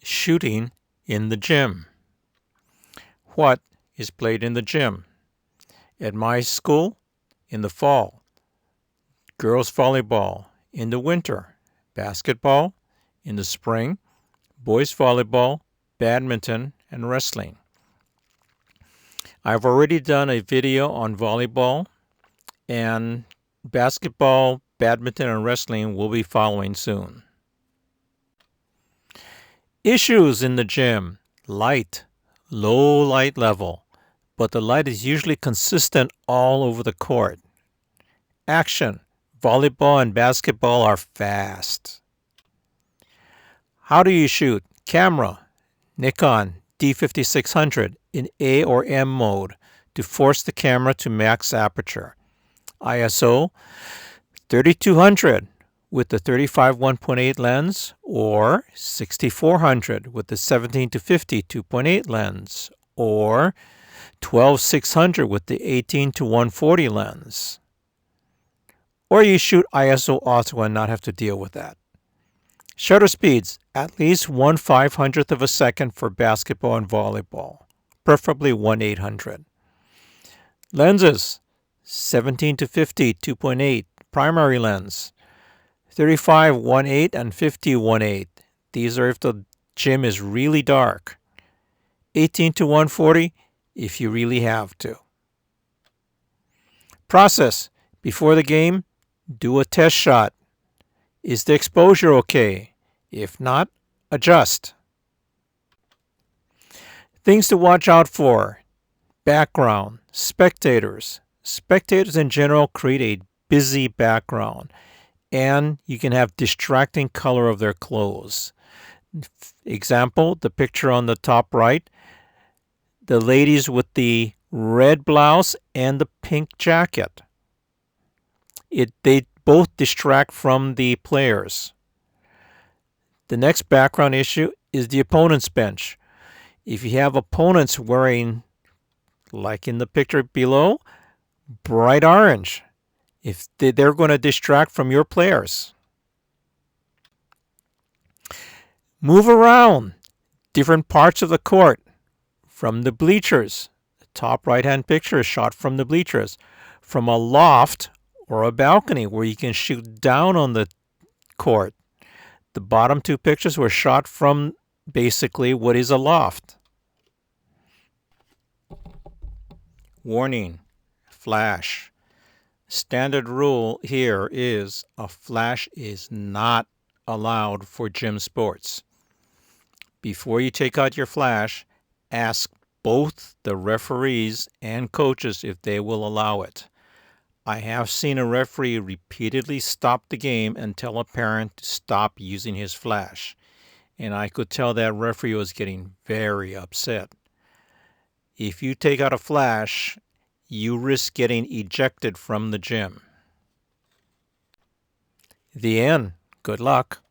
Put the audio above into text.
Shooting in the gym. What is played in the gym? At my school, in the fall, girls volleyball. In the winter, basketball. In the spring, boys volleyball, badminton, and wrestling. I've already done a video on volleyball, and basketball, badminton, and wrestling will be following soon. Issues in the gym: light, low light level, but the light is usually consistent all over the court. Action: volleyball and basketball are fast. How do you shoot? Camera: Nikon D5600 in A or M mode to force the camera to max aperture. ISO 3200 with the 35 1.8 lens, or 6400 with the 17 to 50 2.8 lens, or 12600 with the 18 to 140 lens. Or you shoot ISO auto and not have to deal with that. Shutter speeds: at least 1/500th of a second for basketball and volleyball, preferably 1/800. Lenses: 17 to 50 2.8 primary lens, 35 1/8 and 50 1/8. These are if the gym is really dark. 18 to 140 if you really have to. Process: before the game, do a test shot. Is the exposure okay? If not, adjust. Things to watch out for: background, spectators. Spectators in general create a busy background, and you can have distracting color of their clothes. Example, the picture on the top right, the ladies with the red blouse and the pink jacket. They both distract from the players. The next background issue is the opponent's bench. If you have opponents wearing, like in the picture below, bright orange, if they're going to distract from your players. Move around different parts of the court. From the bleachers, the top right-hand picture is shot from the bleachers. From a loft or a balcony where you can shoot down on the court. The bottom two pictures were shot from basically what is a loft. Warning: flash. Standard rule here is a flash is not allowed for gym sports. Before you take out your flash, ask both the referees and coaches if they will allow it. I have seen a referee repeatedly stop the game and tell a parent to stop using his flash, and I could tell that referee was getting very upset. If you take out a flash, you risk getting ejected from the gym. The end. Good luck.